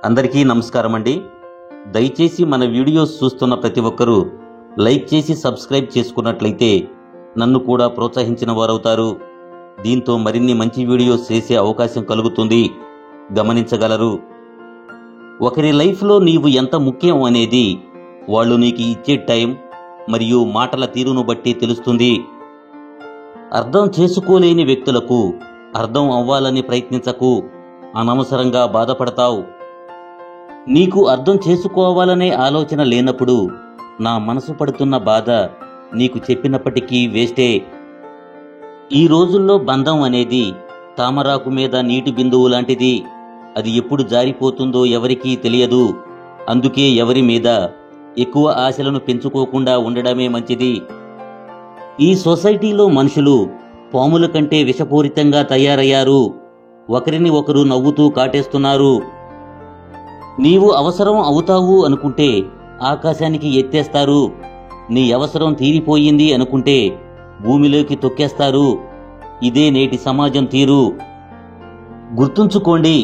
అందరికీ నమస్కారం అండి. దయచేసి మన వీడియోస్ చూస్తున్న ప్రతి ఒక్కరూ లైక్ చేసి సబ్స్క్రైబ్ చేసుకున్నట్లయితే నన్ను కూడా ప్రోత్సహించిన వారవుతారు. దీంతో మరిన్ని మంచి వీడియోస్ చేసే అవకాశం కలుగుతుంది, గమనించగలరు. ఒకరి లైఫ్లో నీవు ఎంత ముఖ్యం అనేది వాళ్ళు నీకు ఇచ్చే టైం మరియు మాటల తీరును బట్టి తెలుస్తుంది. అర్థం చేసుకోలేని వ్యక్తులకు అర్థం అవ్వాలని ప్రయత్నించకు, అనవసరంగా బాధపడతావు. నీకు అర్థం చేసుకోవాలనే ఆలోచన లేనప్పుడు నా మనసు పడుతున్న బాధ నీకు చెప్పినప్పటికీ వేస్టే. ఈ రోజుల్లో బంధం అనేది తామరాకు మీద నీటి బిందువు లాంటిది. అది ఎప్పుడు జారిపోతుందో ఎవరికీ తెలియదు. అందుకే ఎవరి మీద ఎక్కువ ఆశలను పెంచుకోకుండా ఉండడమే మంచిది. ఈ సొసైటీలో మనుషులు పాముల కంటే విషపూరితంగా తయారయ్యారు. ఒకరిని ఒకరు నవ్వుతూ కాటేస్తున్నారు. నీవు అవసరం అవుతావు అనుకుంటే ఆకాశానికి ఎత్తేస్తారు. నీ అవసరం తీరిపోయింది అనుకుంటే భూమిలోకి తొక్కేస్తారు. ఇదే నేటి సమాజం తీరు. గుర్తుంచుకోండి,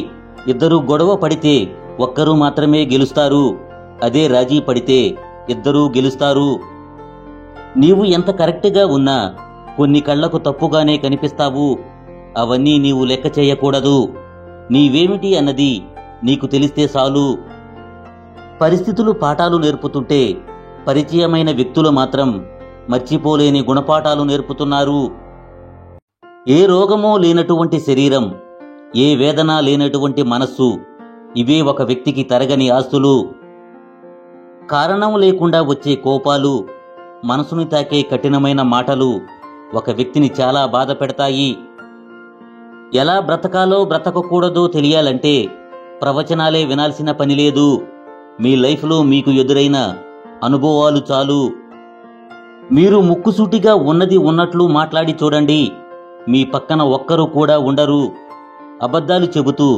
ఇద్దరు గొడవ పడితే ఒక్కరు మాత్రమే గెలుస్తారు. అదే రాజీ పడితే ఇద్దరూ గెలుస్తారు. నీవు ఎంత కరెక్ట్గా ఉన్నా కొన్ని కళ్లకు తప్పుగానే కనిపిస్తావు. అవన్నీ నీవు లెక్క చేయకూడదు. నీవేమిటి అన్నది నీకు తెలిస్తే చాలు. పరిస్థితులు పాఠాలు నేర్పుతుంటే పరిచయమైన వ్యక్తులు మాత్రం మర్చిపోలేని గుణపాఠాలు నేర్పుతున్నారు. ఏ రోగమో లేనటువంటి శరీరం, ఏ వేదన లేనటువంటి మనస్సు, ఇవే ఒక వ్యక్తికి తరగని ఆస్తులు. కారణం లేకుండా వచ్చే కోపాలు, మనసుని తాకే కఠినమైన మాటలు ఒక వ్యక్తిని చాలా బాధ పెడతాయి. ఎలా బ్రతకాలో బ్రతకకూడదో తెలియాలంటే ప్రవచనాలే వినాల్సిన పని లేదు. మీ లైఫ్లో మీకు ఎదురైన అనుభవాలు చాలు. మీరు ముక్కుసూటిగా ఉన్నది ఉన్నట్లు మాట్లాడి చూడండి. మీ పక్కన ఒక్కరు కూడా ఉండరు. అబద్ధాలు చెబుతూ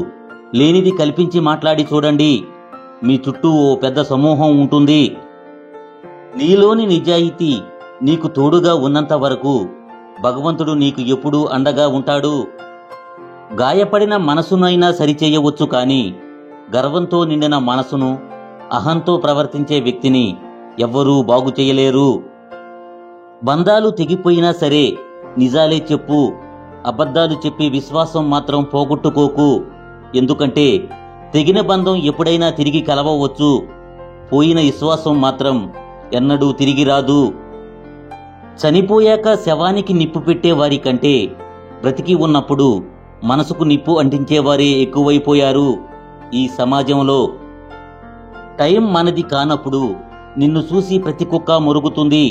లేనిది కల్పించి మాట్లాడి చూడండి. మీ చుట్టూ ఓ పెద్ద సమూహం ఉంటుంది. నీలోని నిజాయితీ నీకు తోడుగా ఉన్నంత వరకు భగవంతుడు నీకు ఎప్పుడూ అండగా ఉంటాడు. గాయపడిన మనసునైనా సరిచేయవచ్చు, కానీ గర్వంతో నిండిన మనసును, అహంతో ప్రవర్తించే వ్యక్తిని ఎవ్వరూ బాగు చేయలేరు. బంధాలు తెగిపోయినా సరే నిజాలే చెప్పు. అబద్ధాలు చెప్పి విశ్వాసం మాత్రం పోగొట్టుకోకు. ఎందుకంటే తెగిన బంధం ఎప్పుడైనా తిరిగి కలవవచ్చు. పోయిన విశ్వాసం మాత్రం ఎన్నడూ తిరిగి రాదు. చనిపోయాక శవానికి నిప్పు పెట్టేవారి కంటే బ్రతికి ఉన్నప్పుడు మనసుకు నిప్పు అంటించేవారే ఎక్కువైపోయారు ఈ సమాజంలో. టైం మనది కానప్పుడు నిన్ను చూసి ప్రతి కుక్క మురుగుతుంది.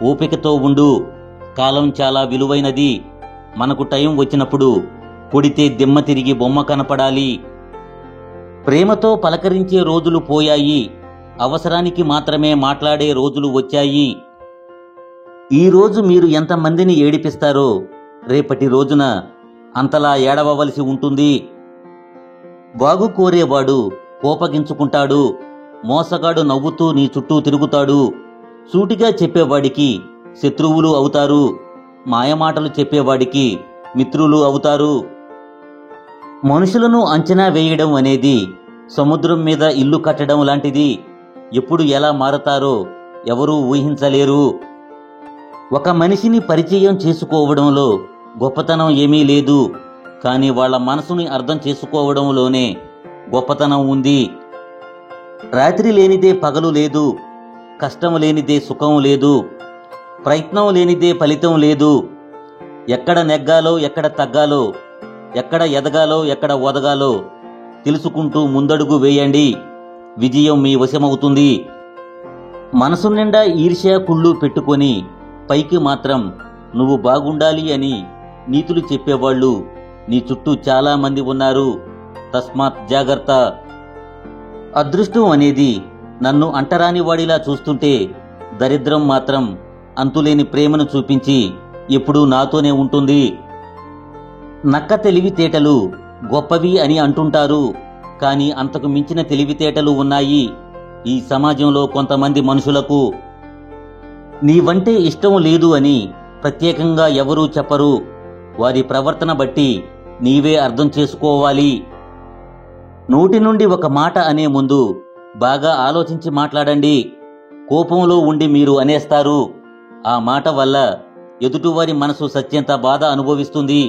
ఓపికతో ఉండు. కాలం చాలా విలువైనది. మనకు టైం వచ్చినప్పుడు కొడితే దిమ్మ తిరిగి బొమ్మ కనపడాలి. ప్రేమతో పలకరించే రోజులు పోయాయి. అవసరానికి మాత్రమే మాట్లాడే రోజులు వచ్చాయి. ఈరోజు మీరు ఎంతమందిని ఏడిపిస్తారో రేపటి రోజున అంతలా ఏడవవలసి ఉంటుంది. బాగు కోరేవాడు కోపగించుకుంటాడు. మోసగాడు నవ్వుతూ నీ చుట్టూ తిరుగుతాడు. సూటిగా చెప్పేవాడికి శత్రువులు అవుతారు. మాయమాటలు చెప్పేవాడికి మిత్రులు అవుతారు. మనుషులను అంచనా వేయడం అనేది సముద్రం మీద ఇల్లు కట్టడం లాంటిది. ఎప్పుడు ఎలా మారతారో ఎవరూ ఊహించలేరు. ఒక మనిషిని పరిచయం చేసుకోవడంలో గొప్పతనం ఏమీ లేదు, కానీ వాళ్ళ మనసుని అర్థం చేసుకోవడంలోనే గొప్పతనం ఉంది. రాత్రి లేనిదే పగలు లేదు. కష్టం లేనిదే సుఖం లేదు. ప్రయత్నం లేనిదే ఫలితం లేదు. ఎక్కడ నెగ్గాలో, ఎక్కడ తగ్గాలో, ఎక్కడ ఎదగాలో, ఎక్కడ ఒదగాలో తెలుసుకుంటూ ముందడుగు వేయండి. విజయం మీ వశమవుతుంది. మనసు నిండా ఈర్ష్య, కుళ్ళు పెట్టుకొని పైకి మాత్రం నువ్వు బాగుండాలి అని నీతులు చెప్పేవాళ్ళు నీ చుట్టూ చాలా మంది ఉన్నారు. తస్మాత్ జాగ్రత్త. అదృష్టం అనేది నన్ను అంటరాని వాడిలా చూస్తుంటే, దరిద్రం మాత్రం అంతులేని ప్రేమను చూపించి ఎప్పుడూ నాతోనే ఉంటుంది. నక్క తెలివితేటలు గొప్పవి అని అంటుంటారు, కానీ అంతకు మించిన తెలివితేటలు ఉన్నాయి ఈ సమాజంలో కొంతమంది మనుషులకు. నీవంటే ఇష్టం లేదు అని ప్రత్యేకంగా ఎవరూ చెప్పరు. వారి ప్రవర్తన బట్టి నీవే అర్థం చేసుకోవాలి. నోటి నుండి ఒక మాట అనే ముందు బాగా ఆలోచించి మాట్లాడండి. కోపంలో ఉండి మీరు అనేస్తారు. ఆ మాట వల్ల ఎదుటివారి మనసు సత్యంత బాధ అనుభవిస్తుంది.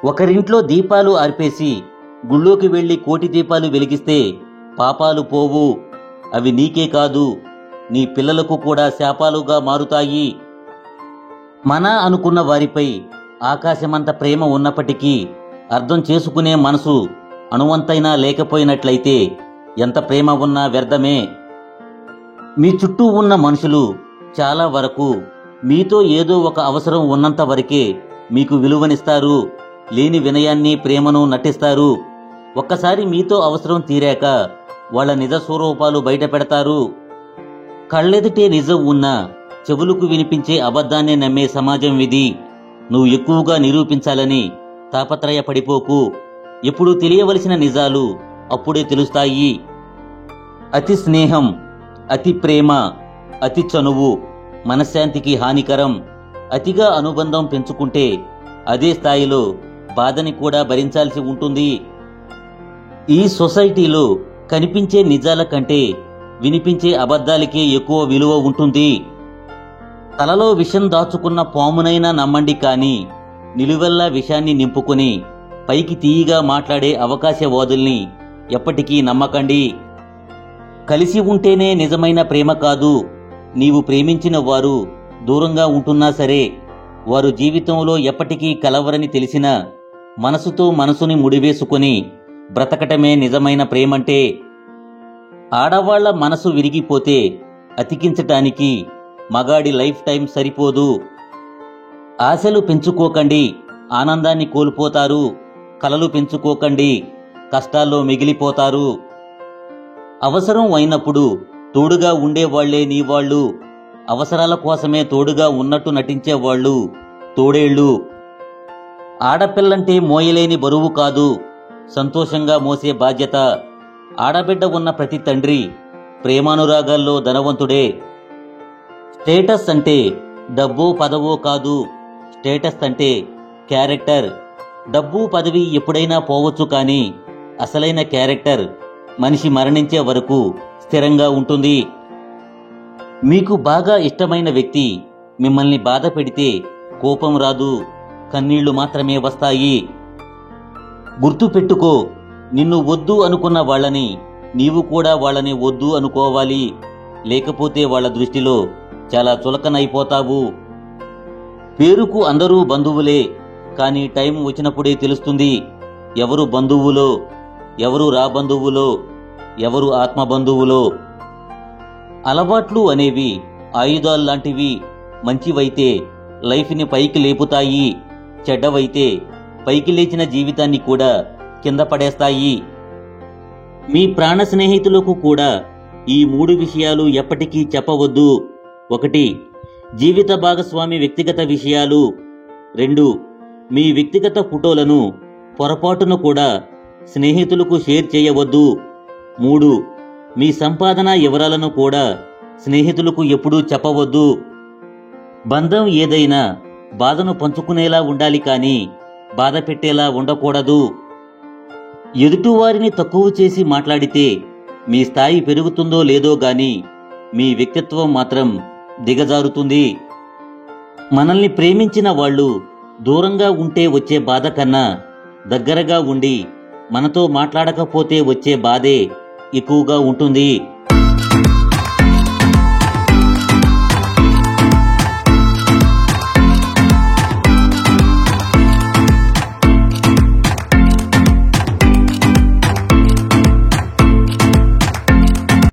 ఒకరింట్లో దీపాలు ఆర్పేసి గుళ్ళోకి వెళ్లి కోటి దీపాలు వెలిగిస్తే పాపాలు పోవు. అవి నీకే కాదు, నీ పిల్లలకు కూడా శాపాలుగా మారుతాయి. మన అనుకున్న వారిపై ఆకాశమంత ప్రేమ ఉన్నప్పటికీ అర్థం చేసుకునే మనసు అణువంతైనా లేకపోయినట్లయితే ఎంత ప్రేమ ఉన్నా వ్యర్థమే. మీ చుట్టూ ఉన్న మనుషులు చాలా వరకు మీతో ఏదో ఒక అవసరం ఉన్నంత వరకే మీకు విలువనిస్తారు. లేని వినయాన్ని, ప్రేమను నటిస్తారు. ఒక్కసారి మీతో అవసరం తీరాక వాళ్ళ నిజ స్వరూపాలు బయట పెడతారు. కళ్ళెదుటే నిజం ఉన్నా చెవులకు వినిపించే అబద్ధాన్నే నమ్మే సమాజం ఇది. నువ్వు ఎక్కువగా నిరూపించాలని తాపత్రయపడిపోకు. ఎప్పుడు తెలియవలసిన నిజాలు అప్పుడే తెలుస్తాయి. అతి స్నేహం, అతి ప్రేమ, అతి చనువు మనశ్శాంతికి హానికరం. అతిగా అనుబంధం పెంచుకుంటే అదే స్థాయిలో బాధని కూడా భరించాల్సి ఉంటుంది. ఈ సొసైటీలో కనిపించే నిజాల కంటే వినిపించే అబద్ధాలకే ఎక్కువ విలువ ఉంటుంది. తలలో విషం దాచుకున్న పామునైనా నమ్మండి, కానీ నిలువెల్లా విషాన్ని నింపుకుని పైకి తీయగా మాట్లాడే అవకాశవాదుల్ని ఎప్పటికీ నమ్మకండి. కలిసి ఉంటేనే నిజమైన ప్రేమ కాదు. నీవు ప్రేమించిన వారు దూరంగా ఉంటున్నా సరే వారు జీవితంలో ఎప్పటికీ కలవరని తెలిసినా మనసుతో మనసుని ముడివేసుకుని బ్రతకటమే నిజమైన ప్రేమంటే. ఆడవాళ్ల మనసు విరిగిపోతే అతికించటానికి మగాడి లైఫ్ టైం సరిపోదు. ఆశలు పెంచుకోకండి, ఆనందాన్ని కోల్పోతారు. కలలు పెంచుకోకండి, కష్టాల్లో మిగిలిపోతారు. అవసరం అయినప్పుడు తోడుగా ఉండేవాళ్లే నీవాళ్లు. అవసరాల కోసమే తోడుగా ఉన్నట్టు నటించేవాళ్లు తోడేళ్లు. ఆడపిల్లంటే మోయలేని బరువు కాదు, సంతోషంగా మోసే బాధ్యత. ఆడబిడ్డ ఉన్న ప్రతి తండ్రి ప్రేమానురాగాల్లో ధనవంతుడే. స్టేటస్ అంటే డబ్బో పదవో కాదు. స్టేటస్ అంటే క్యారెక్టర్. డబ్బు పదవి ఎప్పుడైనా పోవచ్చు, కానీ అసలైన క్యారెక్టర్ మనిషి మరణించే వరకు స్థిరంగా ఉంటుంది. మీకు బాగా ఇష్టమైన వ్యక్తి మిమ్మల్ని బాధ పెడితే కోపం రాదు, కన్నీళ్లు మాత్రమే వస్తాయి. గుర్తుపెట్టుకో, నిన్ను వద్దు అనుకున్న వాళ్ళని నీవు కూడా వాళ్ళని వద్దు అనుకోవాలి. లేకపోతే వాళ్ళ దృష్టిలో చాలా చులకనైపోతావు. పేరుకు అందరూ బంధువులే, కానీ టైం వచ్చినప్పుడే తెలుస్తుంది ఎవరు బంధువులో, ఎవరు రాబంధువులో, ఎవరు ఆత్మబంధువులో. అలవాట్లు అనేవి ఆయుధాల్లాంటివి. మంచివైతే లైఫ్ని పైకి లేపుతాయి, చెడ్డవైతే పైకి లేచిన జీవితాన్ని కూడా కింద పడేస్తాయి. మీ ప్రాణ స్నేహితులకు కూడా ఈ 3 విషయాలు ఎప్పటికీ చెప్పవద్దు. 1. జీవిత భాగస్వామి వ్యక్తిగత విషయాలు. 2. మీ వ్యక్తిగత ఫోటోలను పొరపాటును కూడా స్నేహితులకు షేర్ చేయవద్దు. 3. మీ సంపాదన వివరాలను కూడా స్నేహితులకు ఎప్పుడూ చెప్పవద్దు. బంధం ఏదైనా బాధను పంచుకునేలా ఉండాలి, కానీ బాధ పెట్టేలా ఉండకూడదు. ఎదుటివారిని తక్కువ చేసి మాట్లాడితే మీ స్థాయి పెరుగుతుందో లేదో గాని మీ వ్యక్తిత్వం మాత్రం దిగజారుతుంది. మనల్ని ప్రేమించిన వాళ్ళు దూరంగా ఉంటే వచ్చే బాధ కన్నా దగ్గరగా ఉండి మనతో మాట్లాడకపోతే వచ్చే బాధే ఎక్కువగా ఉంటుంది.